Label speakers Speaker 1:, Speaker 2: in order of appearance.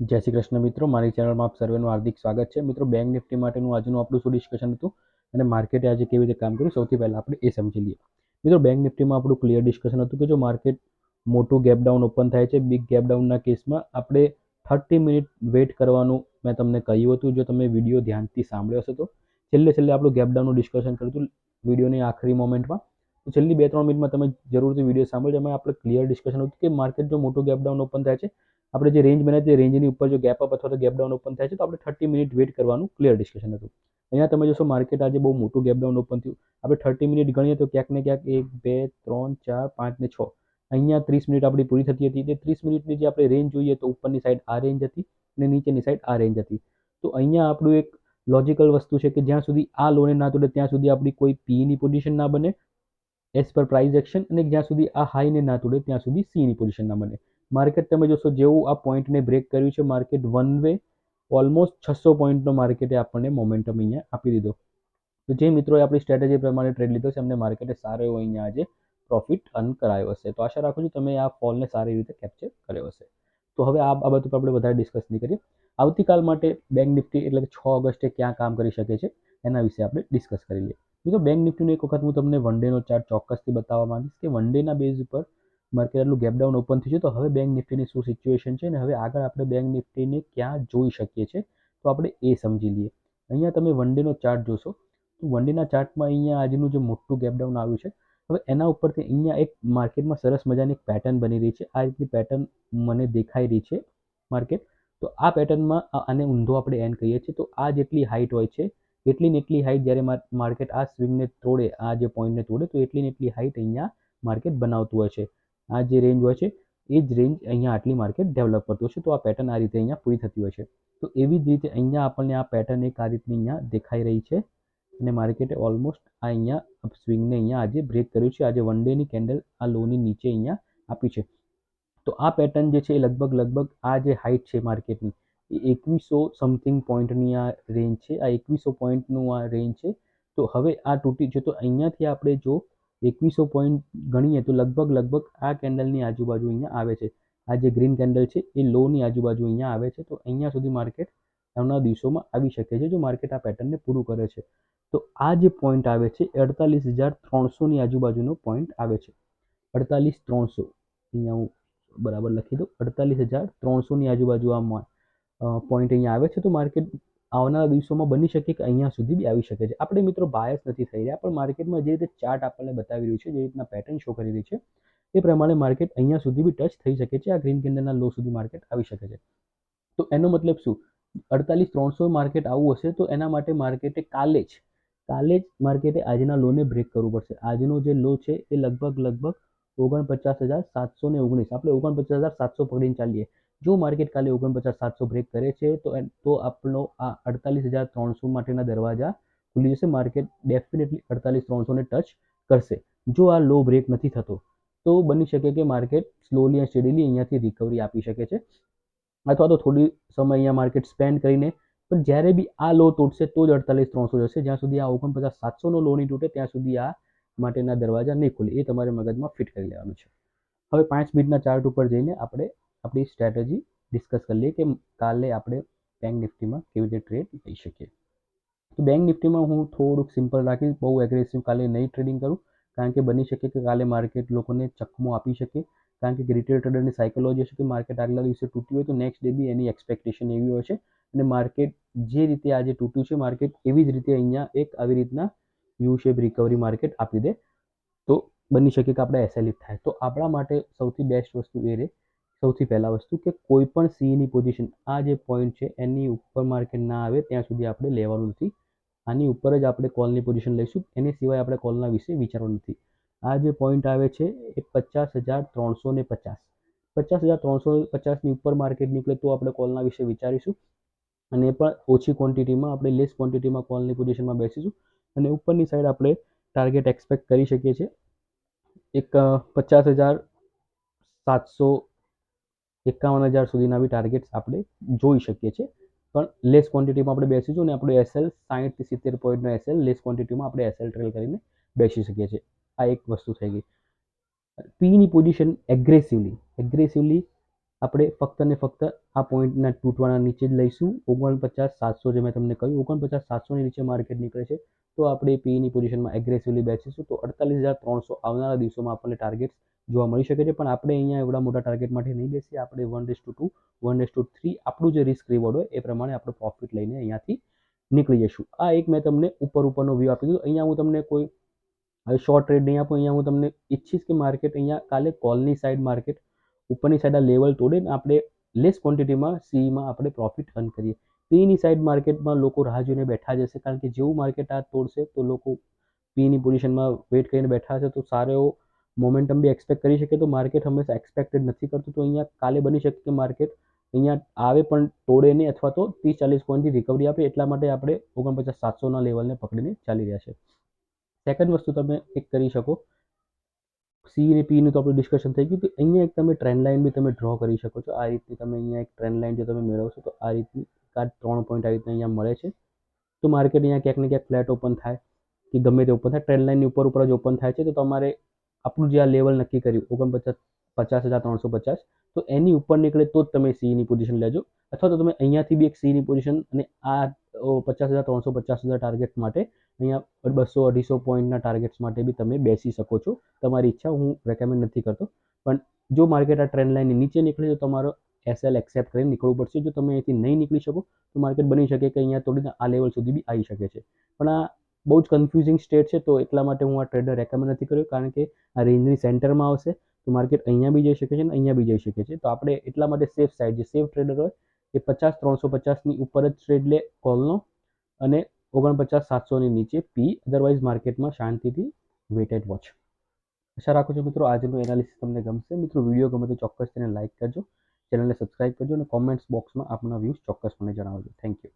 Speaker 1: જય શ્રી કૃષ્ણ મિત્રો, મારી ચેનલમાં આપ સર્વેનું હાર્દિક સ્વાગત છે. મિત્રો, બેંક નિફ્ટી માટેનું આજનું આપણું શું ડિસ્કશન હતું અને માર્કેટે આજે કેવી રીતે કામ કર્યું, સૌથી પહેલાં આપણે એ સમજી લઈએ. મિત્રો, બેંક નિફ્ટીમાં આપણું ક્લિયર ડિસ્કશન હતું કે જો માર્કેટ મોટું ગેપ ડાઉન ઓપન થાય છે, બિગ ગેપ ડાઉનના કેસમાં આપણે 30 મિનિટ વેઇટ કરવાનું મેં તમને કહ્યું હતું. જો તમે વિડીયો ધ્યાનથી સાંભળ્યો હશે તો છેલ્લે આપણું ગેપ ડાઉનનું ડિસ્કશન કર્યું હતું વિડીયોની આખરી મોમેન્ટમાં. તો છેલ્લી 2-3 મિનિટમાં તમે જરૂરથી વિડીયો સાંભળજો. એમાં આપણે ક્લિયર ડિસ્કશન હતું કે માર્કેટ જો મોટું ગેપ ડાઉન ઓપન થાય છે, આપણે જે રેન્જ બનાવી તે રેન્જની ઉપર જો ગેપ અપ અથવા તો ગેપ ડાઉન ઓપન થાય છે તો આપણે 30 મિનિટ વેઇટ કરવાનું ક્લિયર ડિસ્કશન હતું. અહીંયા તમે જોશો માર્કેટ આજે બહુ મોટું ગેપ ડાઉન ઓપન થયું. આપણે 30 મિનિટ ગણીએ તો ક્યાંક ને ક્યાંક 1, 2, 3, 4, 5 ને 6 અહીંયા 30 મિનિટ આપણી પૂરી થતી હતી. તે 30 મિનિટની જે આપણે રેન્જ જોઈએ તો ઉપરની સાઈડ આ રેન્જ હતી અને નીચેની સાઈડ આ રેન્જ હતી. તો અહીંયા આપણું એક લોજિકલ વસ્તુ છે કે જ્યાં સુધી આ લોને ના તોડે ત્યાં સુધી આપણી કોઈ પીની પોઝિશન ના બને એઝ પર પ્રાઇસ એક્શન, અને જ્યાં સુધી આ હાઈને ના તોડે ત્યાં સુધી સીની પોઝિશન ના બને. માર્કેટ તમે જોશો જેવું આ પોઈન્ટને બ્રેક કર્યું છે, માર્કેટ વન વે ઓલમોસ્ટ 600 પોઈન્ટનો માર્કેટે આપણને મોમેન્ટમ અહીંયા આપી દીધો. તો જે મિત્રોએ આપણી સ્ટ્રેટેજી પ્રમાણે ટ્રેડ લીધો છે એમને માર્કેટે સારો એવો અહીંયા આજે પ્રોફિટ અર્ન કરાયો હશે. તો આશા રાખું છું તમે આ ફોલને સારી રીતે કેપ્ચર કર્યો હશે. તો હવે આ બાબત ઉપર આપણે વધારે ડિસ્કસ નહીં કરીએ. આવતીકાલ માટે બેંક નિફ્ટી એટલે કે 6 ઓગસ્ટે ક્યાં કામ કરી શકે છે એના વિશે આપણે ડિસ્કસ કરી લઈએ. મિત્રો, બેંક નિફ્ટીનો એક વખત હું તમને વન ડેનો ચાર્ટ ચોક્કસથી બતાવવા માંગીશ કે વન ડેના બેઝ ઉપર માર્કેટ આટલું ગેપ ડાઉન ઓપન થયું છે તો હવે બેંક નિફ્ટીની શું સિચ્યુએશન છે અને હવે આગળ આપણે બેંક નિફ્ટીને ક્યાં જોઈ શકીએ છીએ તો આપણે એ સમજી લઈએ. અહીંયા તમે વન ડેનો ચાર્ટ જોશો તો વન ડેના ચાર્ટમાં અહીંયા આજનું જે મોટું ગેપ ડાઉન આવ્યું છે, હવે એના ઉપરથી અહીંયા એક માર્કેટમાં સરસ મજાની એક પેટર્ન બની રહી છે. આ રીતની પેટર્ન મને દેખાઈ રહી છે માર્કેટ. તો આ પેટર્નમાં આને ઊંધો આપણે એન કહીએ છીએ. તો આ જેટલી હાઇટ હોય છે એટલી ને એટલી હાઇટ જ્યારે માર્કેટ આ સ્વિંગને તોડે, આ જે પોઈન્ટને તોડે તો એટલી ને એટલી હાઇટ અહીંયા માર્કેટ બનાવતું હોય છે. આ જે રેન્જ હોય છે એ જ રેન્જ અહીંયા આટલી માર્કેટ ડેવલપ કરતું હશે. તો આ પેટર્ન આ રીતે અહીંયા પૂરી થતી હોય છે. તો એવી જ રીતે અહીંયા આપણને આ પેટર્ન એક આ રીતની અહીંયા દેખાઈ રહી છે અને માર્કેટે ઓલમોસ્ટ આ અહીંયા સ્વિંગને અહીંયા આજે બ્રેક કર્યું છે. આજે વન ડેની કેન્ડલ આ લોની નીચે અહીંયા આપી છે. તો આ પેટર્ન જે છે એ લગભગ આ જે હાઇટ છે માર્કેટની એ 2100 સમથિંગ પોઈન્ટની આ રેન્જ છે. આ 2100 પોઈન્ટનું આ રેન્જ છે. તો હવે આ તૂટી છે તો અહીંયાથી આપણે જો 2100 પોઈન્ટ ગણીએ તો લગભગ આ કેન્ડલની આજુબાજુ અહીંયા આવે છે. આ જે ગ્રીન કેન્ડલ છે એ લોની આજુબાજુ અહીંયા આવે છે. તો અહીંયા સુધી માર્કેટ આવનારા દિવસોમાં આવી શકે છે જો માર્કેટ આ પેટર્નને પૂરું કરે છે. તો આ જે પોઈન્ટ આવે છે 48,300ની આજુબાજુનો પોઈન્ટ આવે છે. 48,300 અહીંયા હું બરાબર લખી દઉં. 48,300ની આજુબાજુ આ પોઈન્ટ અહીંયા આવે છે. તો માર્કેટ આવનારા દિવસોમાં બની શકે કે અહીંયા સુધી બી આવી શકે છે. આપણે મિત્રો બાયસ નથી થઈ રહ્યા, પણ માર્કેટમાં જે રીતે ચાર્ટ આપણને બતાવી રહ્યું છે, જે રીતના પેટર્ન શો કરી રહી છે એ પ્રમાણે માર્કેટ અહીંયા સુધી બી ટચ થઈ શકે છે. આ ગ્રીન કેન્ડલના લો સુધી માર્કેટ આવી શકે છે. તો એનો મતલબ શું? 48,300 માર્કેટ આવું હશે તો એના માટે માર્કેટે કાલે જ માર્કેટે આજના લોને બ્રેક કરવું પડશે. આજનો જે લો છે એ લગભગ 49,719. આપણે 49,700 પકડીને ચાલીએ. જો માર્કેટ કાલે 49,700 બ્રેક કરે છે તો આપણો આ 48,300 માટેના દરવાજા ખુલી જશે. માર્કેટ ડેફિનેટલી 48,300ને ટચ કરશે. જો આ લો બ્રેક નથી થતો તો બની શકે કે માર્કેટ સ્લોલી એન્ડ સ્ટેડીલી અહીંયાથી રિકવરી આપી શકે છે, અથવા તો થોડી સમય અહીંયા માર્કેટ સ્પેન્ડ કરીને, પણ જ્યારે બી આ લો તોડશે તો જ 48,300 જશે. જ્યાં સુધી આ 49,700નો લો નહીં તૂટે ત્યાં સુધી આ માટેના દરવાજા નહીં ખુલે. એ તમારે મગજમાં ફિટ કરી લેવાનું છે. હવે 5 મિનિટના ચાર્ટ ઉપર જઈને આપણે આપણી સ્ટ્રેટેજી ડિસ્કસ કરી લઈએ કે કાલે આપણે બેંક નિફ્ટીમાં કેવી રીતે ટ્રેડ લઈ શકીએ. તો બેંક નિફ્ટીમાં હું થોડુંક સિમ્પલ રાખીશ, બહુ એગ્રેસિવ કાલે નહીં ટ્રેડિંગ કરું, કારણ કે બની શકે કે કાલે માર્કેટ લોકોને ચકમો આપી શકે. કારણ કે રિટેલ ટ્રેડરની સાયકોલોજી છે કે માર્કેટ આગલા દિવસે તૂટ્યું હોય તો નેક્સ્ટ ડે બી એની એક્સપેક્ટેશન એવી હોય છે અને માર્કેટ જે રીતે આજે તૂટ્યું છે માર્કેટ એવી જ રીતે અહીંયા એક આવી રીતના યુ શેપ રિકવરી માર્કેટ આપી દે તો બની શકે કે આપણે એસએલઇ થાય. તો આપણા માટે સૌથી બેસ્ટ વસ્તુ એ રહે, સૌથી પહેલા વસ્તુ કે કોઈ પણ સીની પોઝિશન આ જે પોઈન્ટ છે એની ઉપર માર્કેટ ના આવે ત્યાં સુધી આપણે લેવાનું નથી. આની ઉપર જ આપણે કોલની પોઝિશન લઈશું, એની સિવાય આપણે કોલના વિશે વિચારવાનું નથી. આ જે પોઈન્ટ આવે છે એ 50,350. 50,350ની ઉપર માર્કેટ નીકળે તો આપણે કોલના વિશે વિચારીશું, અને એ પણ ઓછી ક્વોન્ટિટીમાં, આપણે લેસ ક્વોન્ટિટીમાં કોલની પોઝિશનમાં બેસીશું. અને ઉપરની સાઈડ આપણે ટાર્ગેટ એક્સપેક્ટ કરી શકીએ છીએ એક 50,700, 51,000 સુધીના બી ટાર્ગેટ્સ આપણે જોઈ શકીએ છીએ. પણ લેસ ક્વોન્ટિટીમાં આપણે બેસીશું અને આપણું એસએલ 60 થી 70 પોઈન્ટનો એસએલ લેસ ક્વોન્ટિટીમાં આપણે એસએલ ટ્રેલ કરીને બેસી શકીએ છીએ. આ એક વસ્તુ થઈ ગઈ. પીની પોઝિશન એગ્રેસિવલી આપણે ફક્ત ને ફક્ત આ પોઈન્ટના તૂટવાના નીચે જ લઈશું. 49,700 જે મેં તમને કહ્યું 49,700ની નીચે માર્કેટ નીકળે છે તો આપણે પીની પોઝિશનમાં એગ્રેસિવલી બેસીશું. તો 48,300 આવનારા દિવસોમાં આપણને ટાર્ગેટ જોવા મળી શકે છે. પણ આપણે અહીંયા એવડા મોટા ટાર્ગેટ માટે નહીં બેસીએ. આપણે 1:2 1:3 આપણું જે રિસ્ક રિવોર્ડ હોય એ પ્રમાણે આપણે પ્રોફિટ લઈને અહીંયાથી નીકળી જઈશું. આ એક મેં તમને ઉપરનો વ્યૂ આપી દીધો. અહીંયા હું તમને કોઈ હવે શોર્ટ ટ્રેડ નહીં આપું. અહીંયા હું તમને ઈચ્છીશ કે માર્કેટ અહીંયા કાલે કોલની સાઈડ માર્કેટ ઉપરની સાઈડ આ લેવલ તોડે ને આપણે લેસ ક્વોન્ટિટીમાં સીમાં આપણે પ્રોફિટ અર્ન કરીએ. પીની સાઈડ માર્કેટમાં લોકો રાહ જોઈને બેઠા જશે, કારણ કે જેવું માર્કેટ આ તોડશે તો લોકો પીની પોઝિશનમાં વેઇટ કરીને બેઠા હશે, તો સારો એવો મોમેન્ટમ બી એક્સપેક્ટ કરી શકે. તો માર્કેટ હંમેશા એક્સપેક્ટેડ નથી કરતું. તો અહીંયા કાલે બની શકે કે માર્કેટ અહીંયા આવે પણ તોડે નહીં, અથવા તો 30-40 પોઈન્ટથી રિકવરી આપે. એટલા માટે આપણે 49,700ના લેવલને પકડીને ચાલી રહ્યા છે. સેકન્ડ વસ્તુ તમે એક કરી શકો, સી અને પીનું તો આપણું ડિસ્કશન થઈ ગયું. તો અહીંયા એક તમે ટ્રેન્ડ લાઇન બી તમે ડ્રો કરી શકો છો. આ રીતની તમે અહીંયા એક ટ્રેન્ડ લાઇન જો તમે મેળવશો તો આ રીતની 3 પોઈન્ટ આ રીતના અહીંયા મળે છે. તો માર્કેટ અહીંયા ક્યાંક ને ક્યાંક ફ્લેટ ઓપન થાય કે ગમે તે ઓપન થાય, ટ્રેન્ડ લાઇનની ઉપર જ ઓપન થાય છે. તો તમારે આપણું જે આ લેવલ નક્કી કર્યું 50,350, તો એની ઉપર નીકળે તો જ તમે સીની પોઝિશન લેજો. અથવા તો તમે અહીંયાથી બી એક સીની પોઝિશન અને આ 50,350 ટાર્ગેટ માટે અહીંયા 200-250 પોઈન્ટના ટાર્ગેટ્સ માટે બી તમે બેસી શકો છો. તમારી ઈચ્છા, હું રેકમેન્ડ નથી કરતો. પણ જો માર્કેટ આ ટ્રેન્ડ લાઇનની નીચે નીકળે તો તમારો એસએલ એક્સેપ્ટ કરીને નીકળવું પડશે. જો તમે અહીંથી નહીં નીકળી શકો તો માર્કેટ બની શકે કે અહીંયા તોડીને આ લેવલ સુધી બી આવી શકે છે. પણ આ બહુ જ કન્ફ્યુઝિંગ સ્ટેટ છે, તો એટલા માટે હું આ ટ્રેડર રેકમેન્ડ નથી કર્યો, કારણ કે આ રેન્જની સેન્ટરમાં આવશે તો માર્કેટ અહીંયા બી જઈ શકે છે અને અહીંયા બી જઈ શકે છે. તો આપણે એટલા માટે સેફ સાઈડ, જે સેફ ટ્રેડર હોય એ 50,350ની ઉપર જ ટ્રેડ લે કોલનો, અને 49,700ની નીચે પી. અદરવાઇઝ માર્કેટમાં શાંતિથી વેટ એન્ડ વોચ. આશા રાખું છું મિત્રો આજનું એનાલિસિસ તમને ગમશે. મિત્રો વિડીયો ગમે તો ચોક્કસ તેને લાઇક કરજો, ચેનલને સબસ્ક્રાઇબ કરજો અને કોમેન્ટ્સ બોક્સમાં આપના વ્યૂઝ ચોક્કસપણે જણાવજો. Thank you.